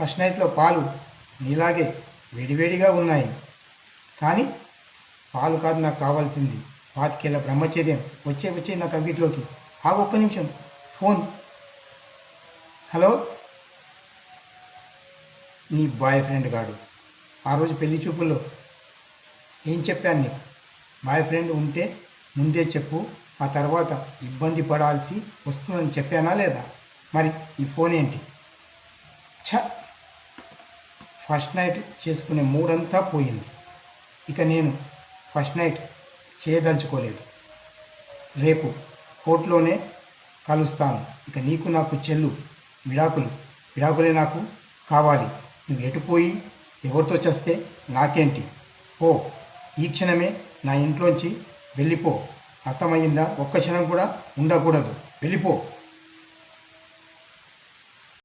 First నైట్లో పాలు నీలాగే వేడివేడిగా ఉన్నాయి. కానీ పాలు కాదు నాకు కావాల్సింది, 25 బ్రహ్మచర్యం. వచ్చే నా కంప్యూటర్లోకి. ఒక్క నిమిషం. ఫోన్. హలో. నీ బాయ్ ఫ్రెండ్ గాడు ఆ రోజు పెళ్లి చూపుల్లో ఏం చెప్పాను నీకు? బాయ్ ఫ్రెండ్ ఉంటే ముందే చెప్పు, ఆ తర్వాత ఇబ్బంది పడాల్సి వస్తుందని చెప్పానా లేదా? మరి ఈ ఫోన్ ఏంటి? ఛ! ఫస్ట్ నైట్ చేసుకునే మూడంతా పోయింది. ఇక నేను ఫస్ట్ నైట్ చేయదలుచుకోలేదు. రేపు కోర్టులోనే కలుస్తాను. ఇక నీకు నాకు చెల్లు. విడాకులే నాకు కావాలి. నువ్వు ఎటుపోయి ఎవరితో చస్తే నాకేంటి? పో, ఈ క్షణమే నా ఇంట్లోంచి వెళ్ళిపో. అర్థమయ్యిందా? ఒక్క క్షణం కూడా ఉండకూడదు. వెళ్ళిపో.